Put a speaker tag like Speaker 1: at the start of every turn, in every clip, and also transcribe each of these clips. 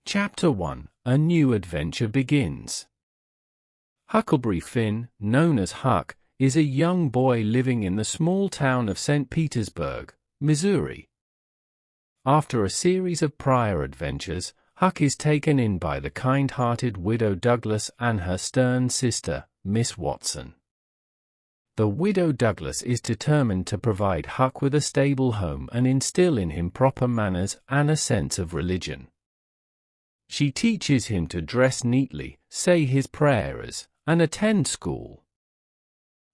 Speaker 1: Chapter 1 – A New Adventure Begins. Huckleberry Finn, known as Huck, is a young boy living in the small town of St. Petersburg, Missouri. After a series of prior adventures, Huck is taken in by the kind-hearted widow Douglas and her stern sister, Miss Watson. The widow Douglas is determined to provide Huck with a stable home and instill in him proper manners and a sense of religion. She teaches him to dress neatly, say his prayers, and attend school.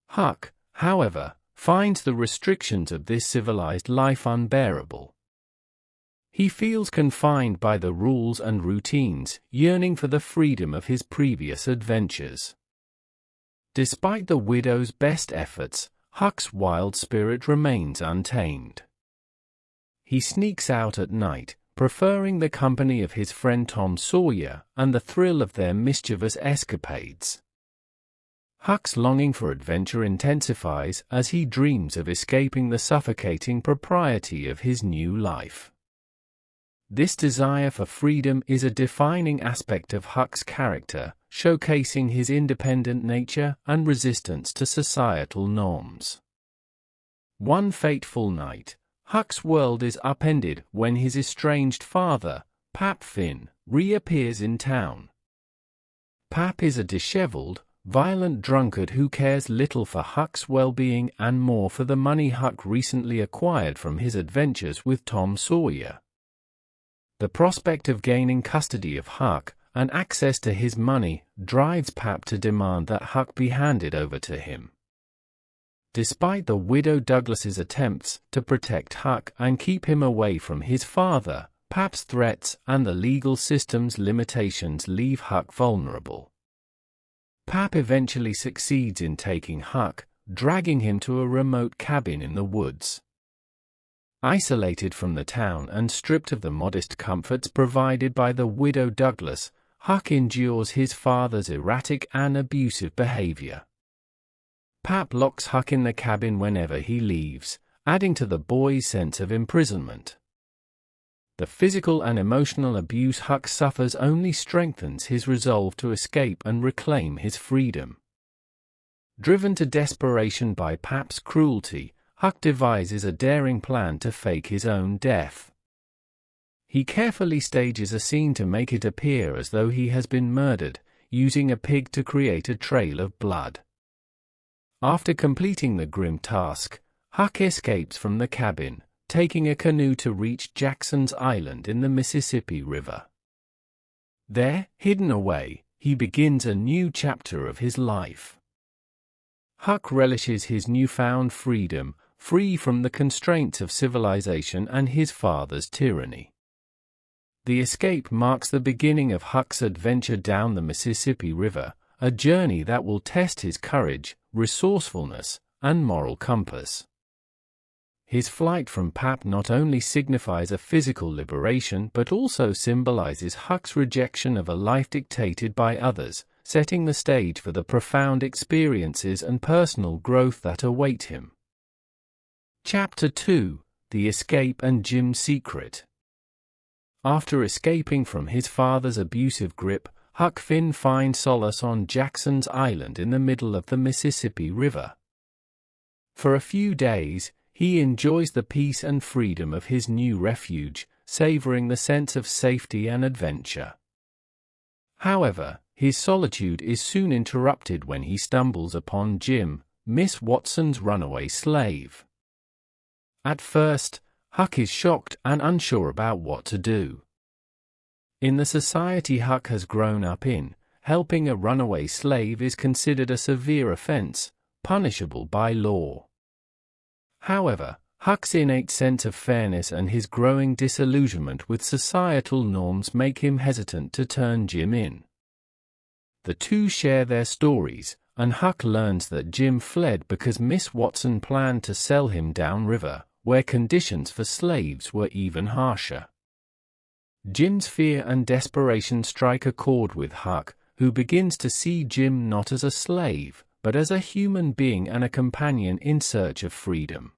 Speaker 1: Huck, however, finds the restrictions of this civilized life unbearable. He feels confined by the rules and routines, yearning for the freedom of his previous adventures. Despite the widow's best efforts, Huck's wild spirit remains untamed. He sneaks out at night, preferring the company of his friend Tom Sawyer and the thrill of their mischievous escapades. Huck's longing for adventure intensifies as he dreams of escaping the suffocating propriety of his new life. This desire for freedom is a defining aspect of Huck's character, showcasing his independent nature and resistance to societal norms. One fateful night, Huck's world is upended when his estranged father, Pap Finn, reappears in town. Pap is a disheveled, violent drunkard who cares little for Huck's well-being and more for the money Huck recently acquired from his adventures with Tom Sawyer. The prospect of gaining custody of Huck and access to his money drives Pap to demand that Huck be handed over to him. Despite the widow Douglas's attempts to protect Huck and keep him away from his father, Pap's threats and the legal system's limitations leave Huck vulnerable. Pap eventually succeeds in taking Huck, dragging him to a remote cabin in the woods. Isolated from the town and stripped of the modest comforts provided by the widow Douglas, Huck endures his father's erratic and abusive behavior. Pap locks Huck in the cabin whenever he leaves, adding to the boy's sense of imprisonment. The physical and emotional abuse Huck suffers only strengthens his resolve to escape and reclaim his freedom. Driven to desperation by Pap's cruelty, Huck devises a daring plan to fake his own death. He carefully stages a scene to make it appear as though he has been murdered, using a pig to create a trail of blood. After completing the grim task, Huck escapes from the cabin, taking a canoe to reach Jackson's Island in the Mississippi River. There, hidden away, he begins a new chapter of his life. Huck relishes his newfound freedom, free from the constraints of civilization and his father's tyranny. The escape marks the beginning of Huck's adventure down the Mississippi River, a journey that will test his courage, resourcefulness, and moral compass. His flight from Pap not only signifies a physical liberation but also symbolizes Huck's rejection of a life dictated by others, setting the stage for the profound experiences and personal growth that await him. Chapter 2 – The Escape and Jim's Secret. After escaping from his father's abusive grip, Huck Finn finds solace on Jackson's Island in the middle of the Mississippi River. For a few days, he enjoys the peace and freedom of his new refuge, savoring the sense of safety and adventure. However, his solitude is soon interrupted when he stumbles upon Jim, Miss Watson's runaway slave. At first, Huck is shocked and unsure about what to do. In the society Huck has grown up in, helping a runaway slave is considered a severe offense, punishable by law. However, Huck's innate sense of fairness and his growing disillusionment with societal norms make him hesitant to turn Jim in. The two share their stories, and Huck learns that Jim fled because Miss Watson planned to sell him downriver, where conditions for slaves were even harsher. Jim's fear and desperation strike a chord with Huck, who begins to see Jim not as a slave, but as a human being and a companion in search of freedom.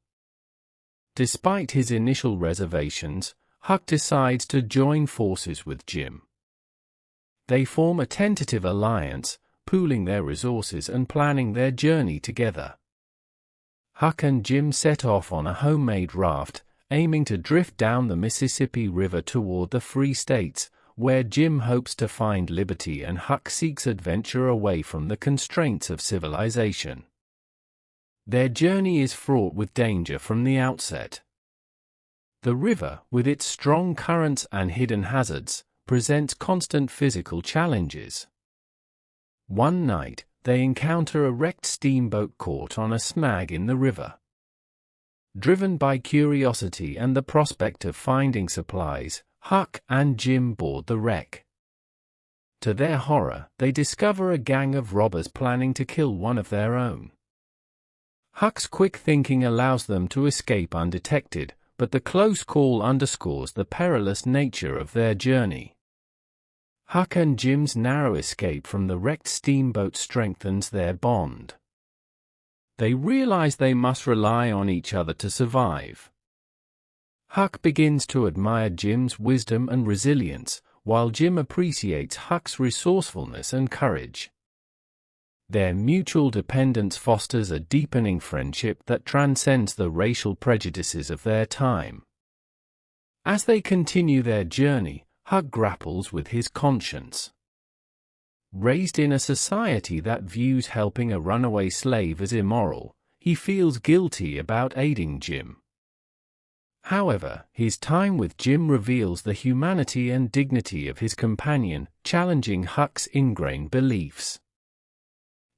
Speaker 1: Despite his initial reservations, Huck decides to join forces with Jim. They form a tentative alliance, pooling their resources and planning their journey together. Huck and Jim set off on a homemade raft, aiming to drift down the Mississippi River toward the Free States, where Jim hopes to find liberty and Huck seeks adventure away from the constraints of civilization. Their journey is fraught with danger from the outset. The river, with its strong currents and hidden hazards, presents constant physical challenges. One night, they encounter a wrecked steamboat caught on a snag in the river. Driven by curiosity and the prospect of finding supplies, Huck and Jim board the wreck. To their horror, they discover a gang of robbers planning to kill one of their own. Huck's quick thinking allows them to escape undetected, but the close call underscores the perilous nature of their journey. Huck and Jim's narrow escape from the wrecked steamboat strengthens their bond. They realize they must rely on each other to survive. Huck begins to admire Jim's wisdom and resilience, while Jim appreciates Huck's resourcefulness and courage. Their mutual dependence fosters a deepening friendship that transcends the racial prejudices of their time. As they continue their journey, Huck grapples with his conscience. Raised in a society that views helping a runaway slave as immoral, he feels guilty about aiding Jim. However, his time with Jim reveals the humanity and dignity of his companion, challenging Huck's ingrained beliefs.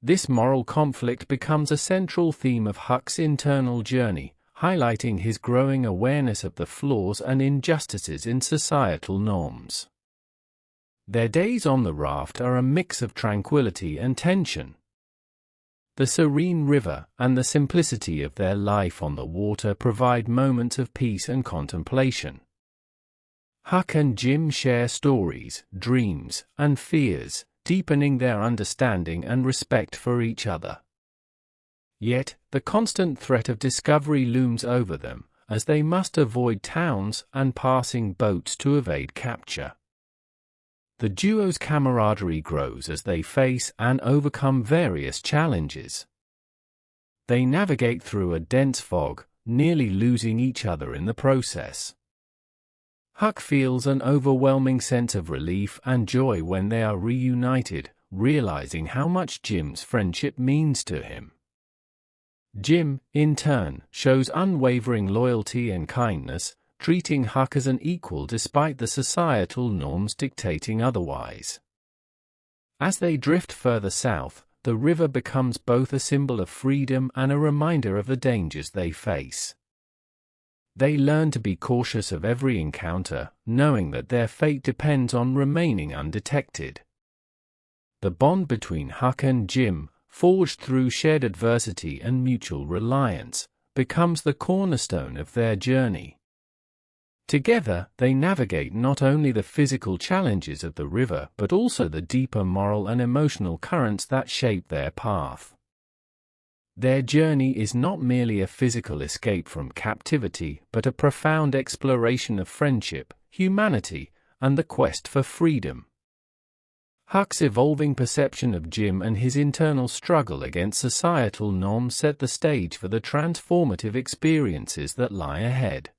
Speaker 1: This moral conflict becomes a central theme of Huck's internal journey, highlighting his growing awareness of the flaws and injustices in societal norms. Their days on the raft are a mix of tranquility and tension. The serene river and the simplicity of their life on the water provide moments of peace and contemplation. Huck and Jim share stories, dreams, and fears, deepening their understanding and respect for each other. Yet, the constant threat of discovery looms over them, as they must avoid towns and passing boats to evade capture. The duo's camaraderie grows as they face and overcome various challenges. They navigate through a dense fog, nearly losing each other in the process. Huck feels an overwhelming sense of relief and joy when they are reunited, realizing how much Jim's friendship means to him. Jim, in turn, shows unwavering loyalty and kindness, treating Huck as an equal despite the societal norms dictating otherwise. As they drift further south, the river becomes both a symbol of freedom and a reminder of the dangers they face. They learn to be cautious of every encounter, knowing that their fate depends on remaining undetected. The bond between Huck and Jim, forged through shared adversity and mutual reliance, becomes the cornerstone of their journey. Together, they navigate not only the physical challenges of the river but also the deeper moral and emotional currents that shape their path. Their journey is not merely a physical escape from captivity but a profound exploration of friendship, humanity, and the quest for freedom. Huck's evolving perception of Jim and his internal struggle against societal norms set the stage for the transformative experiences that lie ahead.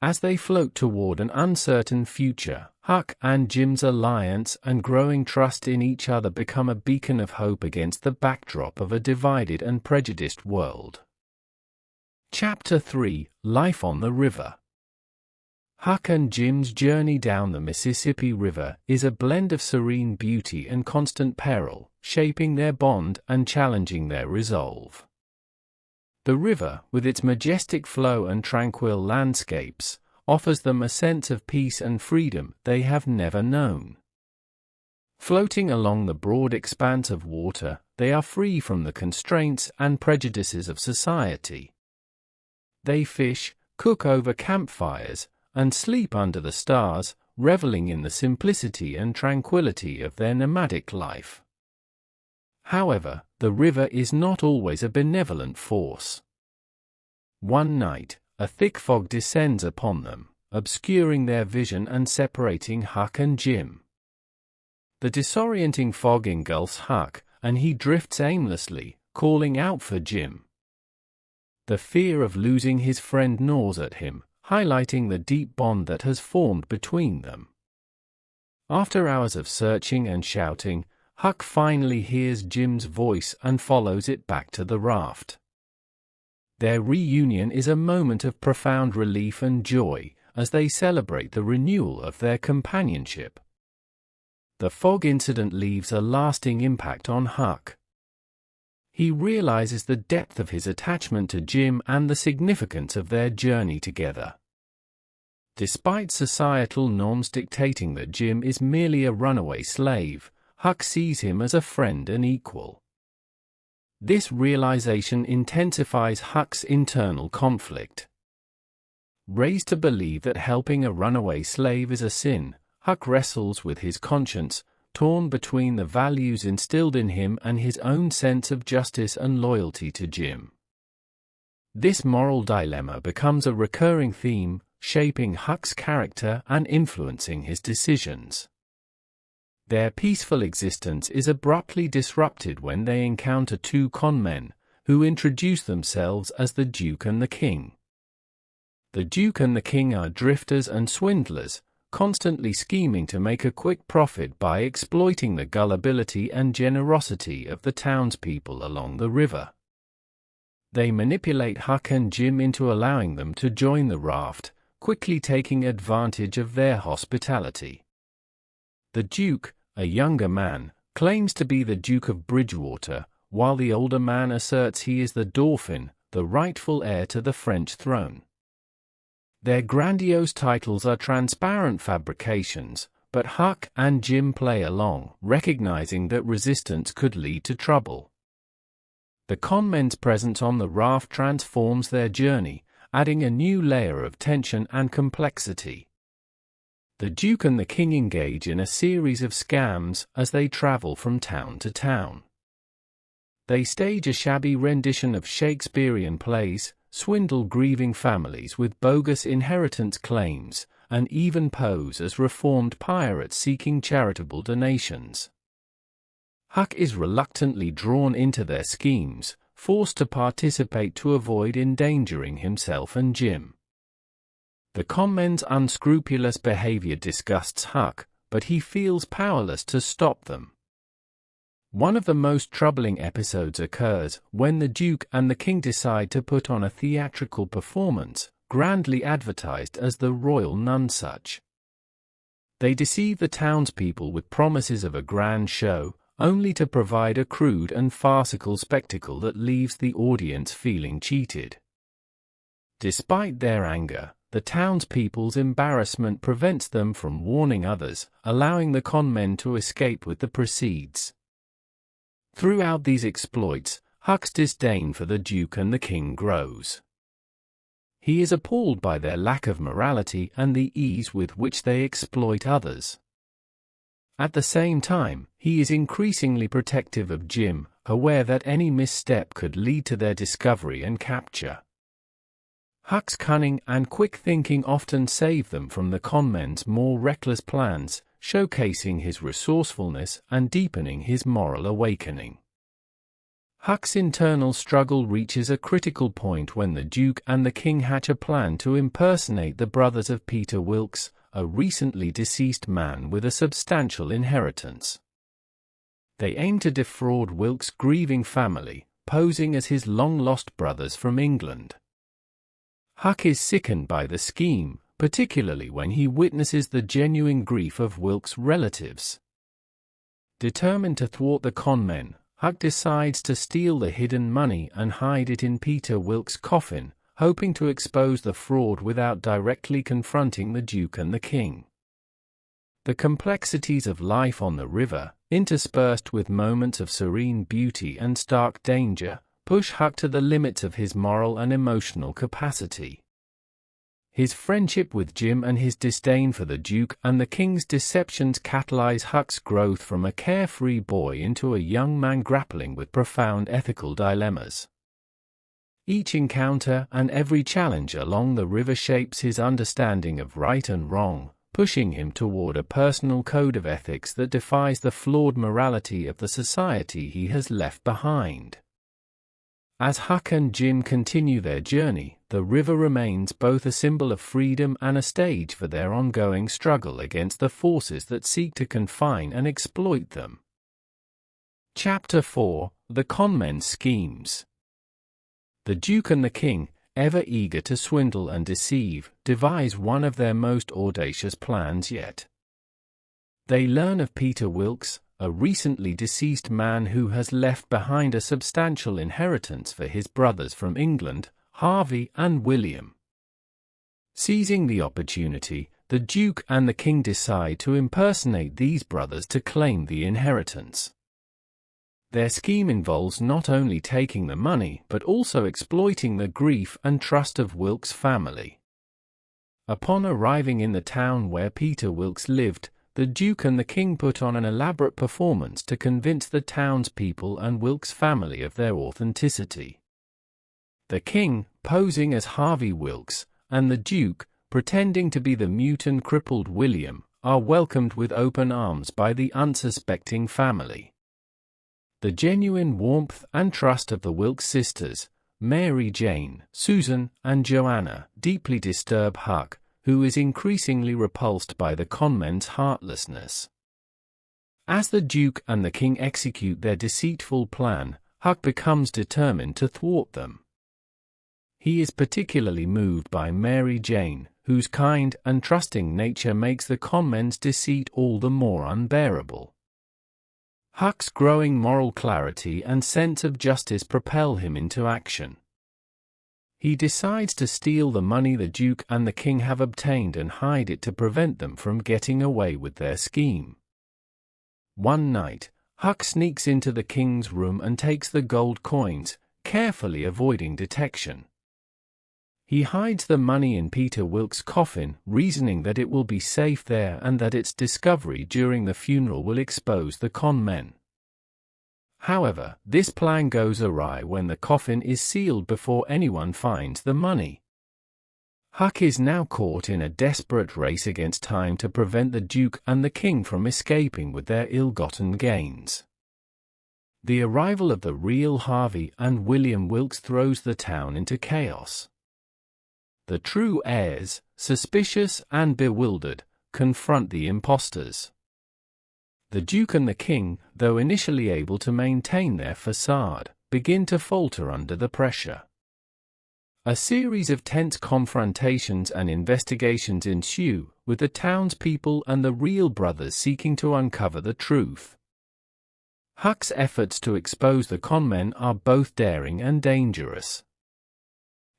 Speaker 1: As they float toward an uncertain future, Huck and Jim's alliance and growing trust in each other become a beacon of hope against the backdrop of a divided and prejudiced world. Chapter 3: Life on the River. Huck and Jim's journey down the Mississippi River is a blend of serene beauty and constant peril, shaping their bond and challenging their resolve. The river, with its majestic flow and tranquil landscapes, offers them a sense of peace and freedom they have never known. Floating along the broad expanse of water, they are free from the constraints and prejudices of society. They fish, cook over campfires, and sleep under the stars, reveling in the simplicity and tranquility of their nomadic life. However, the river is not always a benevolent force. One night, a thick fog descends upon them, obscuring their vision and separating Huck and Jim. The disorienting fog engulfs Huck, and he drifts aimlessly, calling out for Jim. The fear of losing his friend gnaws at him, highlighting the deep bond that has formed between them. After hours of searching and shouting, Huck finally hears Jim's voice and follows it back to the raft. Their reunion is a moment of profound relief and joy as they celebrate the renewal of their companionship. The fog incident leaves a lasting impact on Huck. He realizes the depth of his attachment to Jim and the significance of their journey together. Despite societal norms dictating that Jim is merely a runaway slave, Huck sees him as a friend and equal. This realization intensifies Huck's internal conflict. Raised to believe that helping a runaway slave is a sin, Huck wrestles with his conscience, torn between the values instilled in him and his own sense of justice and loyalty to Jim. This moral dilemma becomes a recurring theme, shaping Huck's character and influencing his decisions. Their peaceful existence is abruptly disrupted when they encounter two conmen, who introduce themselves as the Duke and the King. The Duke and the King are drifters and swindlers, constantly scheming to make a quick profit by exploiting the gullibility and generosity of the townspeople along the river. They manipulate Huck and Jim into allowing them to join the raft, quickly taking advantage of their hospitality. The Duke, a younger man, claims to be the Duke of Bridgewater, while the older man asserts he is the Dauphin, the rightful heir to the French throne. Their grandiose titles are transparent fabrications, but Huck and Jim play along, recognizing that resistance could lead to trouble. The conmen's presence on the raft transforms their journey, adding a new layer of tension and complexity. The Duke and the King engage in a series of scams as they travel from town to town. They stage a shabby rendition of Shakespearean plays, swindle grieving families with bogus inheritance claims, and even pose as reformed pirates seeking charitable donations. Huck is reluctantly drawn into their schemes, forced to participate to avoid endangering himself and Jim. The conmen's unscrupulous behavior disgusts Huck, but he feels powerless to stop them. One of the most troubling episodes occurs when the Duke and the King decide to put on a theatrical performance, grandly advertised as the Royal Nonsuch. They deceive the townspeople with promises of a grand show, only to provide a crude and farcical spectacle that leaves the audience feeling cheated. Despite their anger, the townspeople's embarrassment prevents them from warning others, allowing the conmen to escape with the proceeds. Throughout these exploits, Huck's disdain for the Duke and the King grows. He is appalled by their lack of morality and the ease with which they exploit others. At the same time, he is increasingly protective of Jim, aware that any misstep could lead to their discovery and capture. Huck's cunning and quick thinking often save them from the conmen's more reckless plans, showcasing his resourcefulness and deepening his moral awakening. Huck's internal struggle reaches a critical point when the Duke and the King hatch a plan to impersonate the brothers of Peter Wilkes, a recently deceased man with a substantial inheritance. They aim to defraud Wilkes' grieving family, posing as his long-lost brothers from England. Huck is sickened by the scheme, particularly when he witnesses the genuine grief of Wilkes' relatives. Determined to thwart the conmen, Huck decides to steal the hidden money and hide it in Peter Wilkes' coffin, hoping to expose the fraud without directly confronting the Duke and the King. The complexities of life on the river, interspersed with moments of serene beauty and stark danger, push Huck to the limits of his moral and emotional capacity. His friendship with Jim and his disdain for the Duke and the King's deceptions catalyze Huck's growth from a carefree boy into a young man grappling with profound ethical dilemmas. Each encounter and every challenge along the river shapes his understanding of right and wrong, pushing him toward a personal code of ethics that defies the flawed morality of the society he has left behind. As Huck and Jim continue their journey, the river remains both a symbol of freedom and a stage for their ongoing struggle against the forces that seek to confine and exploit them. Chapter 4: The Conmen's Schemes. The Duke and the King, ever eager to swindle and deceive, devise one of their most audacious plans yet. They learn of Peter Wilkes, a recently deceased man who has left behind a substantial inheritance for his brothers from England, Harvey and William. Seizing the opportunity, the Duke and the King decide to impersonate these brothers to claim the inheritance. Their scheme involves not only taking the money but also exploiting the grief and trust of Wilkes' family. Upon arriving in the town where Peter Wilkes lived, the Duke and the King put on an elaborate performance to convince the townspeople and Wilkes' family of their authenticity. The King, posing as Harvey Wilkes, and the Duke, pretending to be the mute and crippled William, are welcomed with open arms by the unsuspecting family. The genuine warmth and trust of the Wilkes sisters, Mary Jane, Susan, and Joanna, deeply disturb Huck, who is increasingly repulsed by the conmen's heartlessness. As the Duke and the King execute their deceitful plan, Huck becomes determined to thwart them. He is particularly moved by Mary Jane, whose kind and trusting nature makes the conmen's deceit all the more unbearable. Huck's growing moral clarity and sense of justice propel him into action. He decides to steal the money the Duke and the King have obtained and hide it to prevent them from getting away with their scheme. One night, Huck sneaks into the King's room and takes the gold coins, carefully avoiding detection. He hides the money in Peter Wilkes' coffin, reasoning that it will be safe there and that its discovery during the funeral will expose the con men. However, this plan goes awry when the coffin is sealed before anyone finds the money. Huck is now caught in a desperate race against time to prevent the Duke and the King from escaping with their ill-gotten gains. The arrival of the real Harvey and William Wilkes throws the town into chaos. The true heirs, suspicious and bewildered, confront the impostors. The Duke and the King, though initially able to maintain their facade, begin to falter under the pressure. A series of tense confrontations and investigations ensue, with the townspeople and the real brothers seeking to uncover the truth. Huck's efforts to expose the conmen are both daring and dangerous.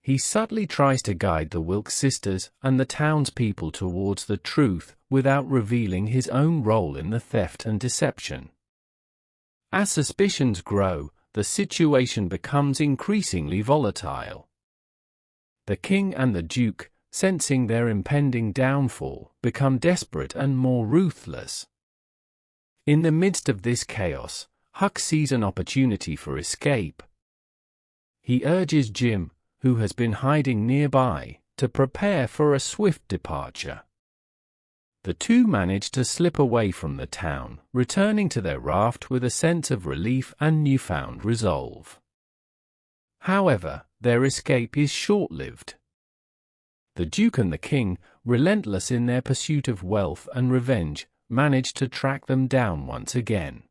Speaker 1: He subtly tries to guide the Wilkes sisters and the townspeople towards the truth, without revealing his own role in the theft and deception. As suspicions grow, the situation becomes increasingly volatile. The King and the Duke, sensing their impending downfall, become desperate and more ruthless. In the midst of this chaos, Huck sees an opportunity for escape. He urges Jim, who has been hiding nearby, to prepare for a swift departure. The two manage to slip away from the town, returning to their raft with a sense of relief and newfound resolve. However, their escape is short-lived. The Duke and the King, relentless in their pursuit of wealth and revenge, manage to track them down once again.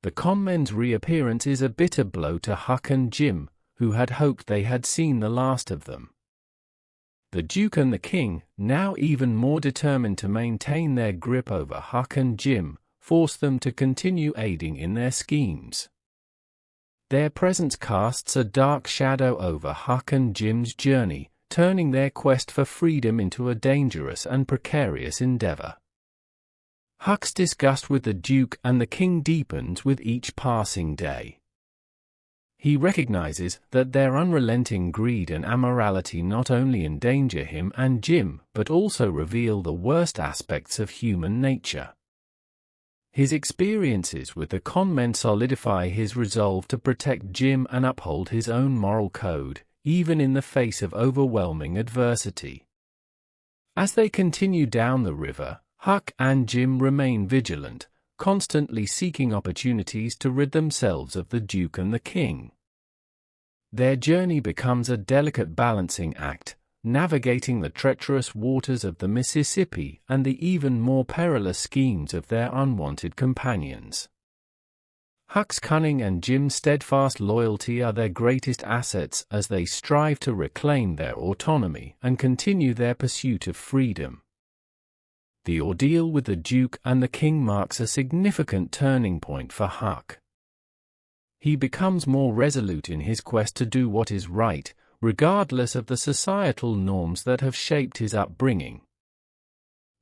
Speaker 1: The conmen's reappearance is a bitter blow to Huck and Jim, who had hoped they had seen the last of them. The Duke and the King, now even more determined to maintain their grip over Huck and Jim, force them to continue aiding in their schemes. Their presence casts a dark shadow over Huck and Jim's journey, turning their quest for freedom into a dangerous and precarious endeavor. Huck's disgust with the Duke and the King deepens with each passing day. He recognizes that their unrelenting greed and immorality not only endanger him and Jim, but also reveal the worst aspects of human nature. His experiences with the conmen solidify his resolve to protect Jim and uphold his own moral code, even in the face of overwhelming adversity. As they continue down the river, Huck and Jim remain vigilant, constantly seeking opportunities to rid themselves of the Duke and the King. Their journey becomes a delicate balancing act, navigating the treacherous waters of the Mississippi and the even more perilous schemes of their unwanted companions. Huck's cunning and Jim's steadfast loyalty are their greatest assets as they strive to reclaim their autonomy and continue their pursuit of freedom. The ordeal with the Duke and the King marks a significant turning point for Huck. He becomes more resolute in his quest to do what is right, regardless of the societal norms that have shaped his upbringing.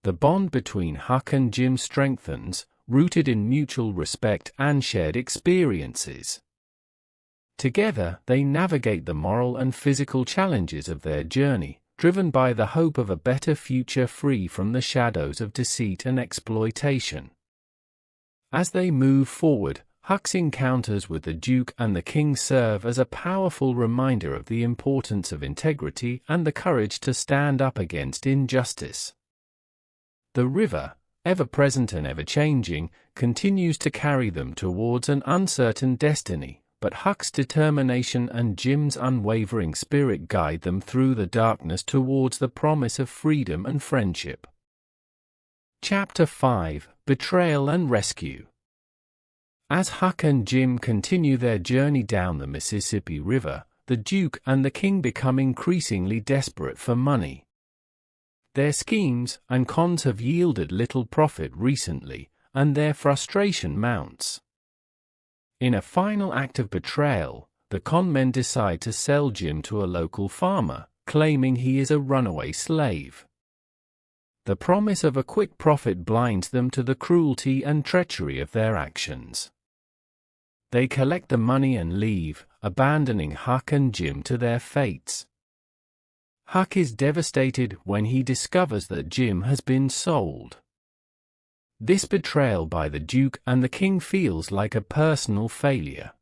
Speaker 1: The bond between Huck and Jim strengthens, rooted in mutual respect and shared experiences. Together, they navigate the moral and physical challenges of their journey, driven by the hope of a better future free from the shadows of deceit and exploitation. As they move forward, Huck's encounters with the Duke and the King serve as a powerful reminder of the importance of integrity and the courage to stand up against injustice. The river, ever present and ever changing, continues to carry them towards an uncertain destiny, but Huck's determination and Jim's unwavering spirit guide them through the darkness towards the promise of freedom and friendship. Chapter 5: Betrayal and Rescue. As Huck and Jim continue their journey down the Mississippi River, the Duke and the King become increasingly desperate for money. Their schemes and cons have yielded little profit recently, and their frustration mounts. In a final act of betrayal, the conmen decide to sell Jim to a local farmer, claiming he is a runaway slave. The promise of a quick profit blinds them to the cruelty and treachery of their actions. They collect the money and leave, abandoning Huck and Jim to their fates. Huck is devastated when he discovers that Jim has been sold. This betrayal by the Duke and the King feels like a personal failure.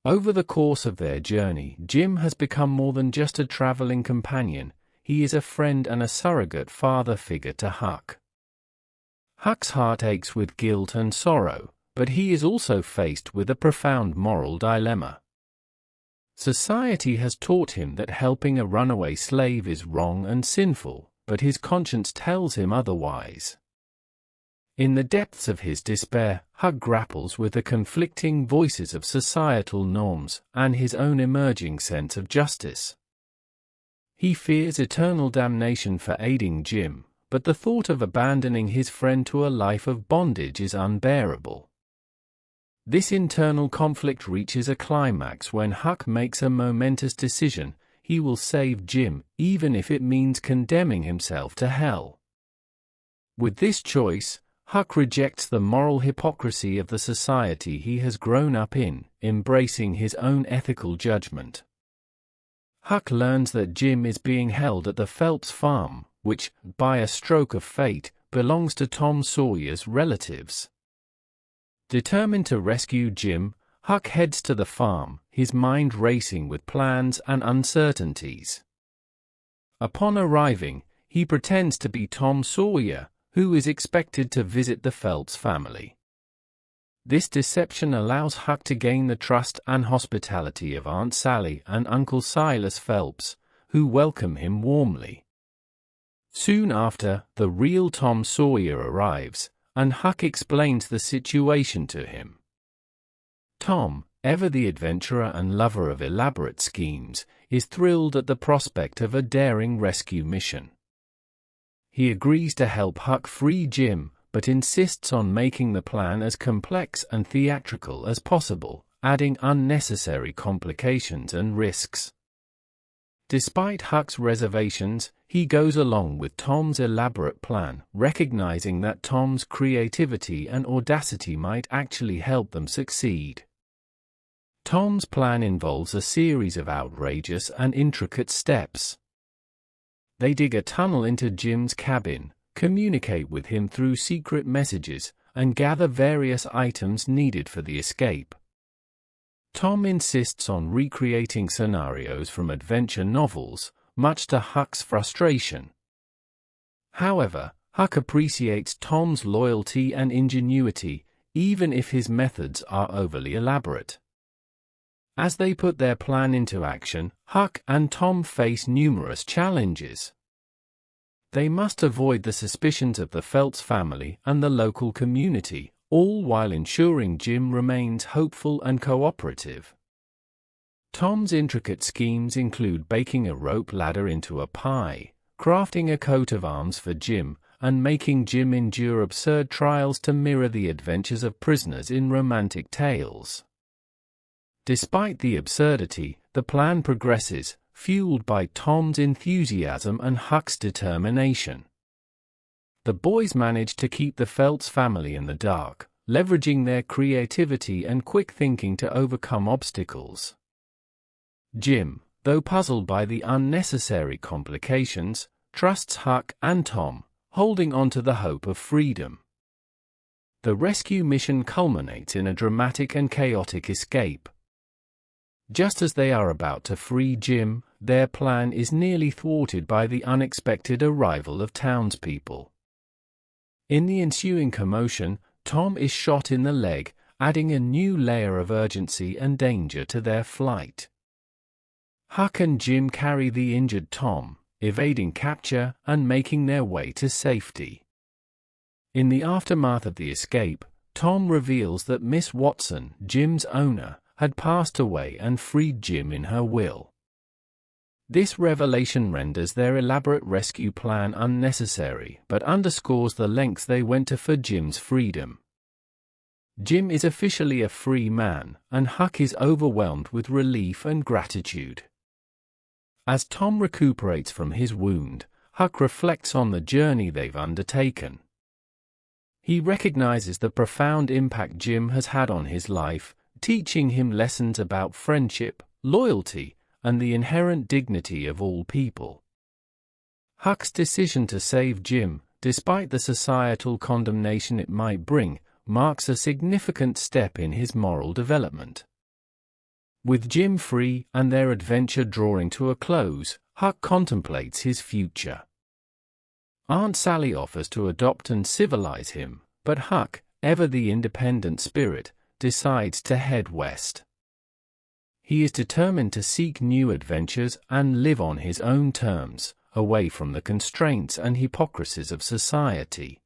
Speaker 1: Over the course of their journey, Jim has become more than just a traveling companion. He is a friend and a surrogate father figure to Huck. Huck's heart aches with guilt and sorrow, but he is also faced with a profound moral dilemma. Society has taught him that helping a runaway slave is wrong and sinful, but his conscience tells him otherwise. In the depths of his despair, Huck grapples with the conflicting voices of societal norms and his own emerging sense of justice. He fears eternal damnation for aiding Jim, but the thought of abandoning his friend to a life of bondage is unbearable. This internal conflict reaches a climax when Huck makes a momentous decision: he will save Jim, even if it means condemning himself to hell. With this choice, Huck rejects the moral hypocrisy of the society he has grown up in, embracing his own ethical judgment. Huck learns that Jim is being held at the Phelps farm, which, by a stroke of fate, belongs to Tom Sawyer's relatives. Determined to rescue Jim, Huck heads to the farm, his mind racing with plans and uncertainties. Upon arriving, he pretends to be Tom Sawyer, who is expected to visit the Phelps family. This deception allows Huck to gain the trust and hospitality of Aunt Sally and Uncle Silas Phelps, who welcome him warmly. Soon after, the real Tom Sawyer arrives, and Huck explains the situation to him. Tom, ever the adventurer and lover of elaborate schemes, is thrilled at the prospect of a daring rescue mission. He agrees to help Huck free Jim, but insists on making the plan as complex and theatrical as possible, adding unnecessary complications and risks. Despite Huck's reservations, he goes along with Tom's elaborate plan, recognizing that Tom's creativity and audacity might actually help them succeed. Tom's plan involves a series of outrageous and intricate steps. They dig a tunnel into Jim's cabin, communicate with him through secret messages, and gather various items needed for the escape. Tom insists on recreating scenarios from adventure novels, much to Huck's frustration. However, Huck appreciates Tom's loyalty and ingenuity, even if his methods are overly elaborate. As they put their plan into action, Huck and Tom face numerous challenges. They must avoid the suspicions of the Phelps family and the local community, all while ensuring Jim remains hopeful and cooperative. Tom's intricate schemes include baking a rope ladder into a pie, crafting a coat of arms for Jim, and making Jim endure absurd trials to mirror the adventures of prisoners in romantic tales. Despite the absurdity, the plan progresses, fueled by Tom's enthusiasm and Huck's determination. The boys manage to keep the Phelps family in the dark, leveraging their creativity and quick thinking to overcome obstacles. Jim, though puzzled by the unnecessary complications, trusts Huck and Tom, holding on to the hope of freedom. The rescue mission culminates in a dramatic and chaotic escape. Just as they are about to free Jim, their plan is nearly thwarted by the unexpected arrival of townspeople. In the ensuing commotion, Tom is shot in the leg, adding a new layer of urgency and danger to their flight. Huck and Jim carry the injured Tom, evading capture and making their way to safety. In the aftermath of the escape, Tom reveals that Miss Watson, Jim's owner, had passed away and freed Jim in her will. This revelation renders their elaborate rescue plan unnecessary but underscores the lengths they went to for Jim's freedom. Jim is officially a free man, and Huck is overwhelmed with relief and gratitude. As Tom recuperates from his wound, Huck reflects on the journey they've undertaken. He recognizes the profound impact Jim has had on his life, teaching him lessons about friendship, loyalty, and the inherent dignity of all people. Huck's decision to save Jim, despite the societal condemnation it might bring, marks a significant step in his moral development. With Jim free and their adventure drawing to a close, Huck contemplates his future. Aunt Sally offers to adopt and civilize him, but Huck, ever the independent spirit, decides to head west. He is determined to seek new adventures and live on his own terms, away from the constraints and hypocrisies of society.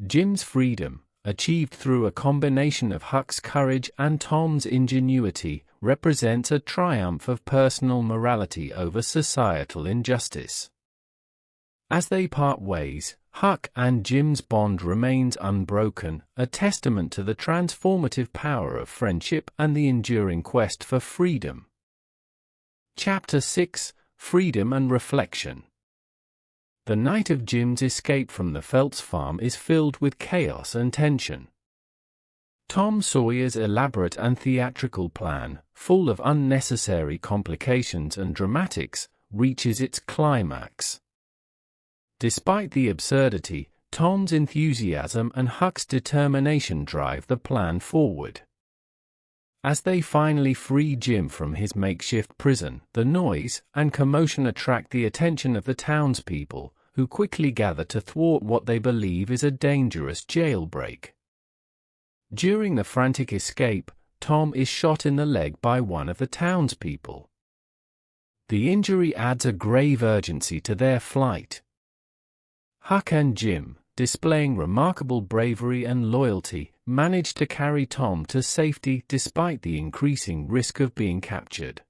Speaker 1: Jim's freedom, achieved through a combination of Huck's courage and Tom's ingenuity, represents a triumph of personal morality over societal injustice. As they part ways, Huck and Jim's bond remains unbroken, a testament to the transformative power of friendship and the enduring quest for freedom. Chapter 6: Freedom and Reflection. The night of Jim's escape from the Phelps farm is filled with chaos and tension. Tom Sawyer's elaborate and theatrical plan, full of unnecessary complications and dramatics, reaches its climax. Despite the absurdity, Tom's enthusiasm and Huck's determination drive the plan forward. As they finally free Jim from his makeshift prison, the noise and commotion attract the attention of the townspeople, who quickly gather to thwart what they believe is a dangerous jailbreak. During the frantic escape, Tom is shot in the leg by one of the townspeople. The injury adds a grave urgency to their flight. Huck and Jim, displaying remarkable bravery and loyalty, manage to carry Tom to safety despite the increasing risk of being captured.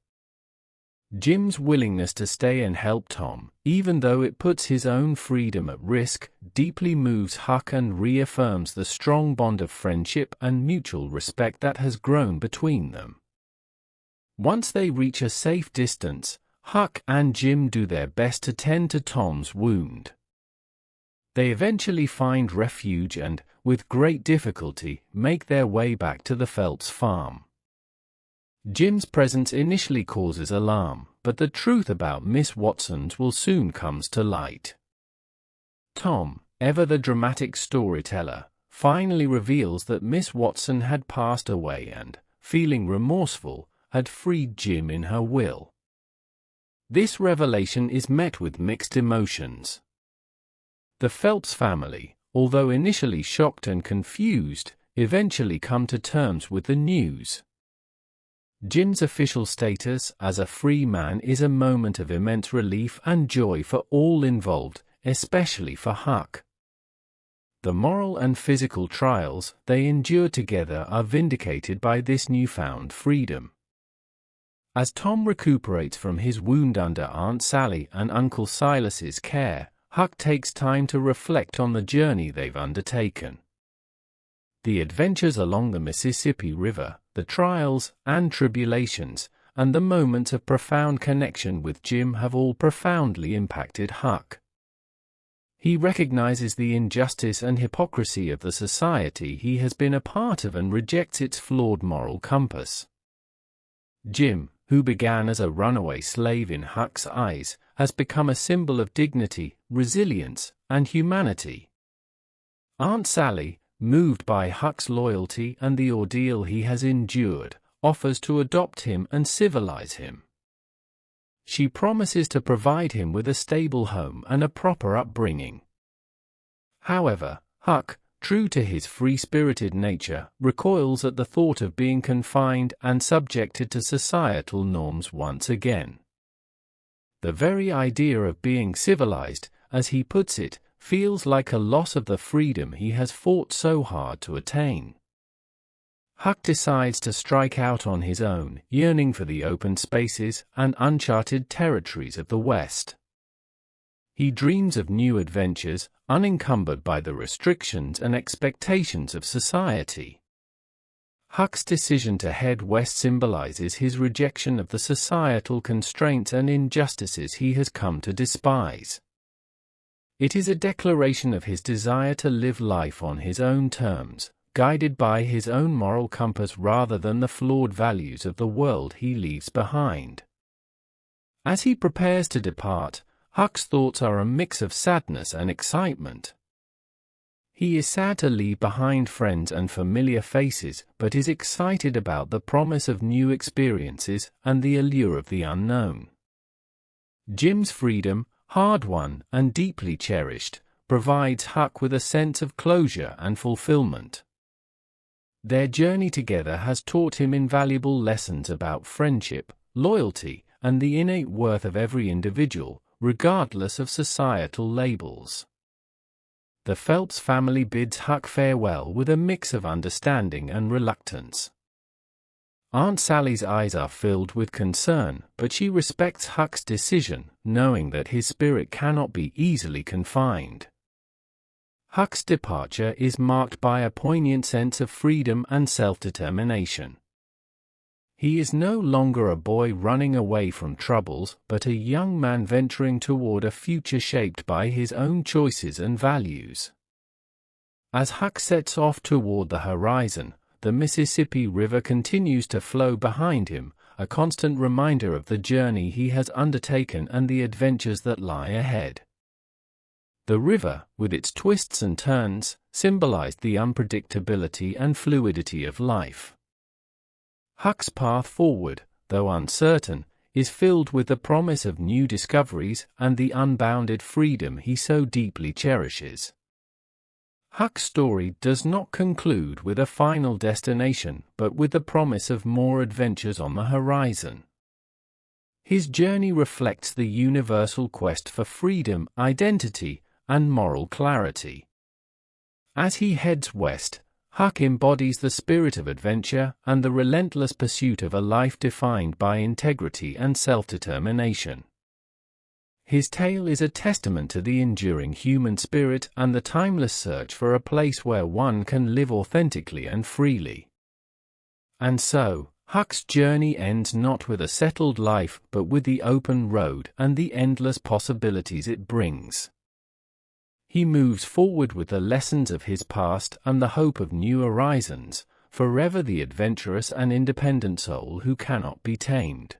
Speaker 1: Jim's willingness to stay and help Tom, even though it puts his own freedom at risk, deeply moves Huck and reaffirms the strong bond of friendship and mutual respect that has grown between them. Once they reach a safe distance, Huck and Jim do their best to tend to Tom's wound. They eventually find refuge and, with great difficulty, make their way back to the Phelps farm. Jim's presence initially causes alarm, but the truth about Miss Watson's will soon comes to light. Tom, ever the dramatic storyteller, finally reveals that Miss Watson had passed away and, feeling remorseful, had freed Jim in her will. This revelation is met with mixed emotions. The Phelps family, although initially shocked and confused, eventually come to terms with the news. Jim's official status as a free man is a moment of immense relief and joy for all involved, especially for Huck. The moral and physical trials they endure together are vindicated by this newfound freedom. As Tom recuperates from his wound under Aunt Sally and Uncle Silas's care, Huck takes time to reflect on the journey they've undertaken. The adventures along the Mississippi River, the trials and tribulations, and the moments of profound connection with Jim have all profoundly impacted Huck. He recognizes the injustice and hypocrisy of the society he has been a part of and rejects its flawed moral compass. Jim, who began as a runaway slave in Huck's eyes, has become a symbol of dignity, resilience, and humanity. Aunt Sally, moved by Huck's loyalty and the ordeal he has endured, offers to adopt him and civilize him. She promises to provide him with a stable home and a proper upbringing. However, Huck, true to his free-spirited nature, recoils at the thought of being confined and subjected to societal norms once again. The very idea of being civilized, as he puts it, feels like a loss of the freedom he has fought so hard to attain. Huck decides to strike out on his own, yearning for the open spaces and uncharted territories of the West. He dreams of new adventures, unencumbered by the restrictions and expectations of society. Huck's decision to head west symbolizes his rejection of the societal constraints and injustices he has come to despise. It is a declaration of his desire to live life on his own terms, guided by his own moral compass rather than the flawed values of the world he leaves behind. As he prepares to depart, Huck's thoughts are a mix of sadness and excitement. He is sad to leave behind friends and familiar faces, but is excited about the promise of new experiences and the allure of the unknown. Jim's freedom, hard-won and deeply cherished, provides Huck with a sense of closure and fulfillment. Their journey together has taught him invaluable lessons about friendship, loyalty, and the innate worth of every individual, regardless of societal labels. The Phelps family bids Huck farewell with a mix of understanding and reluctance. Aunt Sally's eyes are filled with concern, but she respects Huck's decision, knowing that his spirit cannot be easily confined. Huck's departure is marked by a poignant sense of freedom and self-determination. He is no longer a boy running away from troubles, but a young man venturing toward a future shaped by his own choices and values. As Huck sets off toward the horizon, the Mississippi River continues to flow behind him, a constant reminder of the journey he has undertaken and the adventures that lie ahead. The river, with its twists and turns, symbolized the unpredictability and fluidity of life. Huck's path forward, though uncertain, is filled with the promise of new discoveries and the unbounded freedom he so deeply cherishes. Huck's story does not conclude with a final destination, but with the promise of more adventures on the horizon. His journey reflects the universal quest for freedom, identity, and moral clarity. As he heads west, Huck embodies the spirit of adventure and the relentless pursuit of a life defined by integrity and self-determination. His tale is a testament to the enduring human spirit and the timeless search for a place where one can live authentically and freely. And so, Huck's journey ends not with a settled life but with the open road and the endless possibilities it brings. He moves forward with the lessons of his past and the hope of new horizons, forever the adventurous and independent soul who cannot be tamed.